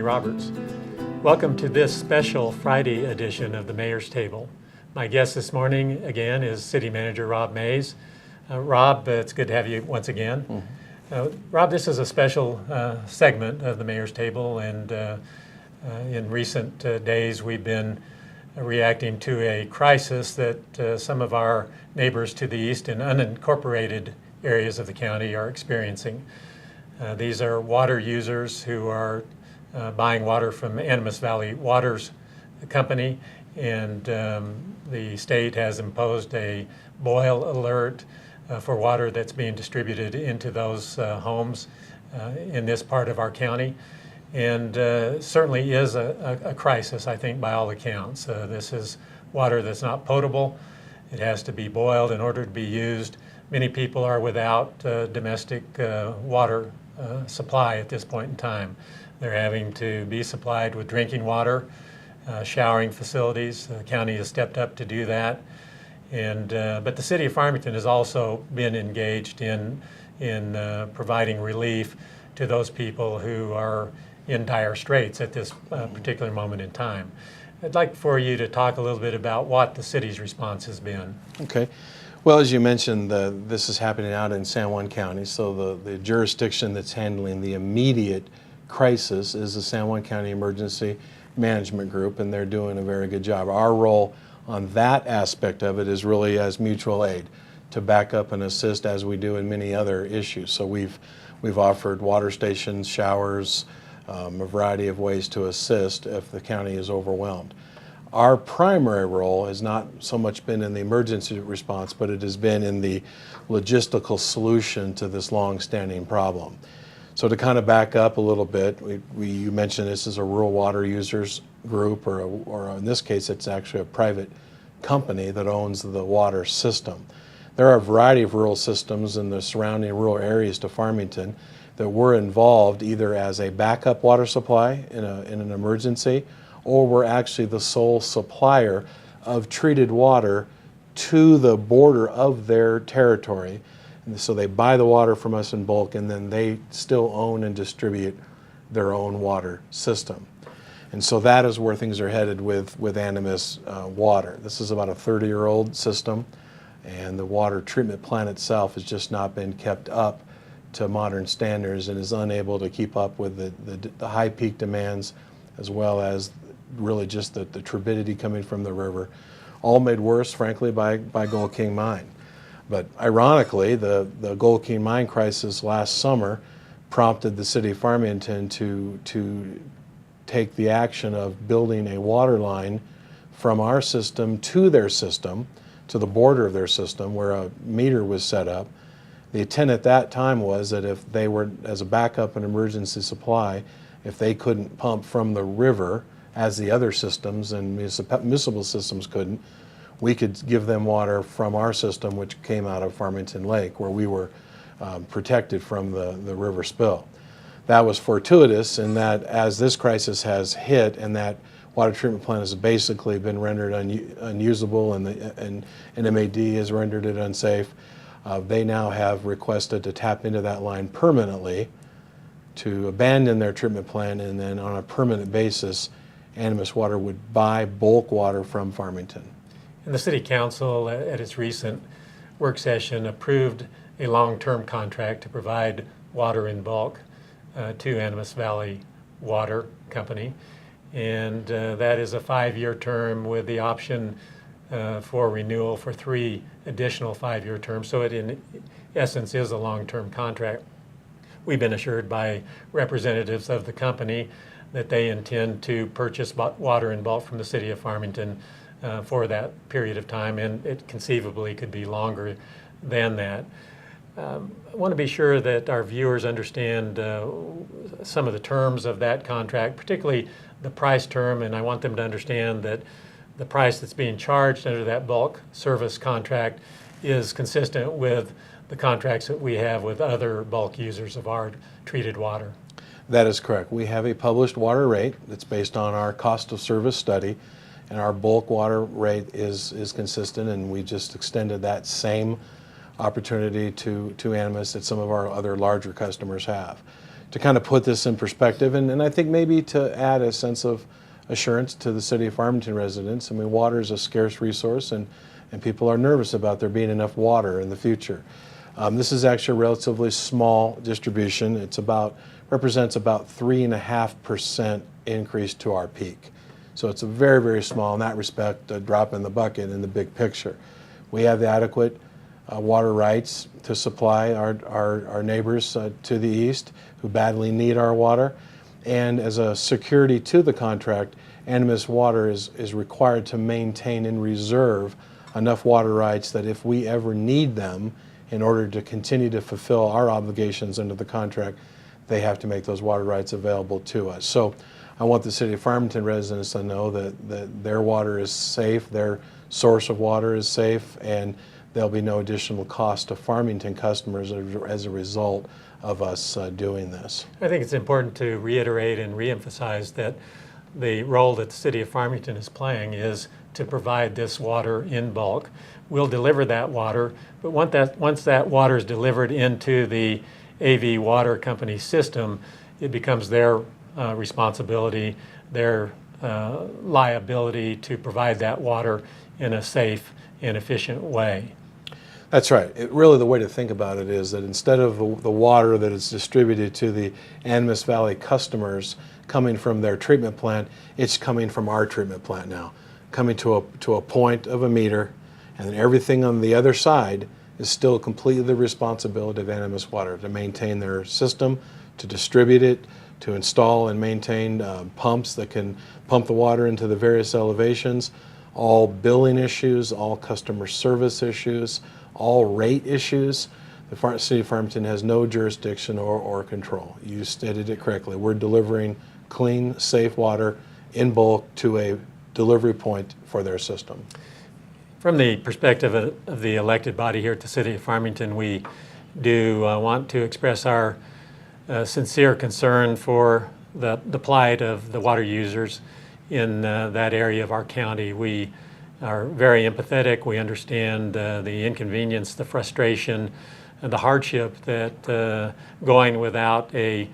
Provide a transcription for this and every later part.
Roberts. Welcome to this special Friday edition of the Mayor's Table. My guest this morning again is City Manager Rob Mays. Rob, it's good to have you once again. Rob, this is a special segment of the Mayor's Table, and in recent days we've been reacting to a crisis that some of our neighbors to the east in unincorporated areas of the county are experiencing. These are water users who are buying water from Animas Valley Water Company, and the state has imposed a boil alert for water that's being distributed into those homes in this part of our county. And certainly is a crisis, I think, by all accounts. This is water that's not potable. It has to be boiled in order to be used. Many people are without domestic water supply at this point in time. They're having to be supplied with drinking water, showering facilities. The county has stepped up to do that. And but the City of Farmington has also been engaged in providing relief to those people who are in dire straits at this particular moment in time. I'd like for you to talk a little bit about what the city's response has been. Okay. Well, as you mentioned, this is happening out in San Juan County, so the jurisdiction that's handling the immediate crisis is the San Juan County Emergency Management Group, and they're doing a very good job. Our role on that aspect of it is really as mutual aid, to back up and assist as we do in many other issues. So we've offered water stations, showers, a variety of ways to assist if the county is overwhelmed. Our primary role has not so much been in the emergency response, but it has been in the logistical solution to this long-standing problem. So to kind of back up a little bit, you mentioned this is a rural water users group, or in this case, it's actually a private company that owns the water system. There are a variety of rural systems in the surrounding rural areas to Farmington that were involved either as a backup water supply in an emergency, or we're actually the sole supplier of treated water to the border of their territory. And so they buy the water from us in bulk, and then they still own and distribute their own water system. And so that is where things are headed with Animas Water. This is about a 30-year-old system, and the water treatment plant itself has just not been kept up to modern standards and is unable to keep up with the high peak demands, as well as really just the turbidity coming from the river, all made worse, frankly, by Gold King Mine. But ironically, the Gold King Mine crisis last summer prompted the City of Farmington to take the action of building a water line from our system to their system, to the border of their system, where a meter was set up. The intent at that time was that if they were, as a backup and emergency supply, if they couldn't pump from the river, as the other systems and municipal systems couldn't, we could give them water from our system, which came out of Farmington Lake, where we were protected from the river spill. That was fortuitous in that as this crisis has hit and that water treatment plant has basically been rendered unusable and MAD has rendered it unsafe, they now have requested to tap into that line permanently, to abandon their treatment plant, and then on a permanent basis Animas Water would buy bulk water from Farmington. And the City Council at its recent work session approved a long-term contract to provide water in bulk to Animas Valley Water Company. And that is a 5-year term with the option for renewal for 3 additional 5-year terms. So it in essence is a long-term contract. We've been assured by representatives of the company that they intend to purchase water in bulk from the City of Farmington for that period of time, and it conceivably could be longer than that. I want to be sure that our viewers understand some of the terms of that contract, particularly the price term, and I want them to understand that the price that's being charged under that bulk service contract is consistent with the contracts that we have with other bulk users of our treated water. That is correct. We have a published water rate that's based on our cost of service study, and our bulk water rate is consistent, and we just extended that same opportunity to Animas that some of our other larger customers have. to kind of put this in perspective, and I think maybe to add a sense of assurance to the City of Farmington residents. I mean, water is a scarce resource, and people are nervous about there being enough water in the future. This is actually a relatively small distribution. Represents about 3.5% increase to our peak. So it's a very, very small, in that respect, a drop in the bucket in the big picture. We have the adequate water rights to supply our neighbors to the east who badly need our water. And as a security to the contract, Animas Water is required to maintain and reserve enough water rights that if we ever need them in order to continue to fulfill our obligations under the contract, they have to make those water rights available to us. So I want the City of Farmington residents to know that their water is safe, their source of water is safe, and there'll be no additional cost to Farmington customers as a result of us doing this. I think it's important to reiterate and reemphasize that the role that the City of Farmington is playing is to provide this water in bulk. We'll deliver that water, but once that water is delivered into the AV Water Company system, it becomes their responsibility, their liability to provide that water in a safe and efficient way. That's right. Really, the way to think about it is that instead of the water that is distributed to the Animas Valley customers coming from their treatment plant, it's coming from our treatment plant now, coming to a point of a meter, and then everything on the other side is still completely the responsibility of Animas Water to maintain their system, to distribute it, to install and maintain pumps that can pump the water into the various elevations, all billing issues, all customer service issues, all rate issues. The City of Farmington has no jurisdiction or control. You stated it correctly. We're delivering clean, safe water in bulk to a delivery point for their system. From the perspective of the elected body here at the City of Farmington, we do want to express our sincere concern for the plight of the water users in that area of our county. We are very empathetic. We understand the inconvenience, the frustration, and the hardship that going without a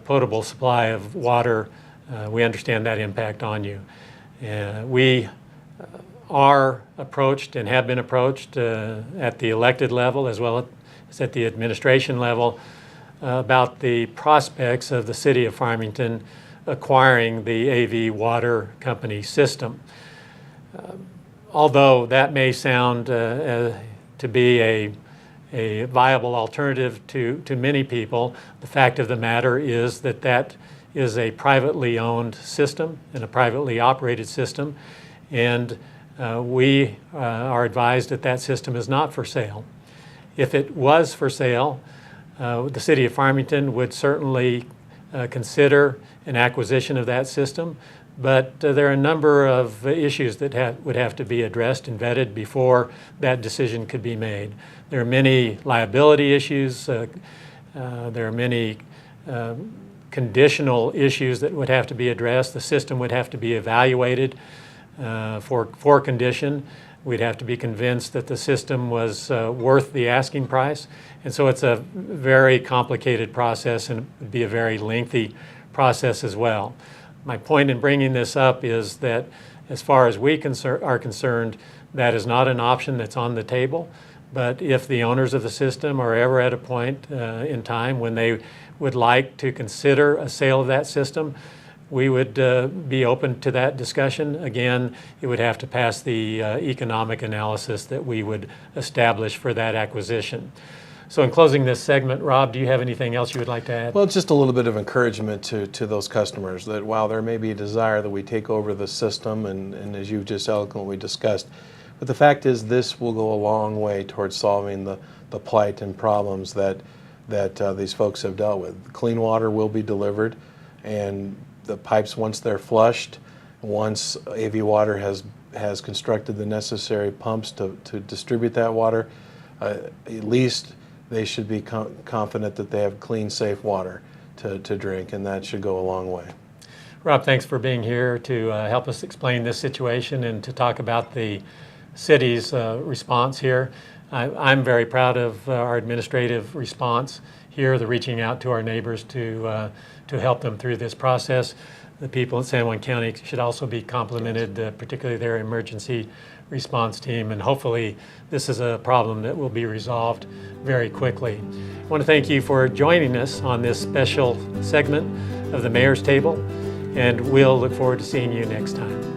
potable supply of water, we understand that impact on you. We are approached and have been approached at the elected level as well as at the administration level about the prospects of the City of Farmington acquiring the AV Water Company system. Although that may sound to be a viable alternative to many people, the fact of the matter is that is a privately owned system and a privately operated system, and we are advised that system is not for sale. If it was for sale, the City of Farmington would certainly consider an acquisition of that system, but there are a number of issues that would have to be addressed and vetted before that decision could be made. There are many liability issues. There are many conditional issues that would have to be addressed. The system would have to be evaluated for condition. We'd have to be convinced that the system was worth the asking price. And so it's a very complicated process, and it would be a very lengthy process as well. My point in bringing this up is that as far as we are concerned, that is not an option that's on the table. But if the owners of the system are ever at a point in time when they would like to consider a sale of that system, we would be open to that discussion. Again, it would have to pass the economic analysis that we would establish for that acquisition. So in closing this segment, Rob, do you have anything else you would like to add? Well, just a little bit of encouragement to those customers that while there may be a desire that we take over the system, and as you've just eloquently discussed, but the fact is this will go a long way towards solving the plight and problems that these folks have dealt with. Clean water will be delivered, and the pipes, once they're flushed, once AV Water has constructed the necessary pumps to distribute that water, at least they should be confident that they have clean, safe water to drink, and that should go a long way. Rob, thanks for being here to help us explain this situation and to talk about the city's response here. I'm very proud of our administrative response here, the reaching out to our neighbors to help them through this process. The people in San Juan County should also be complimented, particularly their emergency response team, and hopefully this is a problem that will be resolved very quickly. I want to thank you for joining us on this special segment of the Mayor's Table, and we'll look forward to seeing you next time.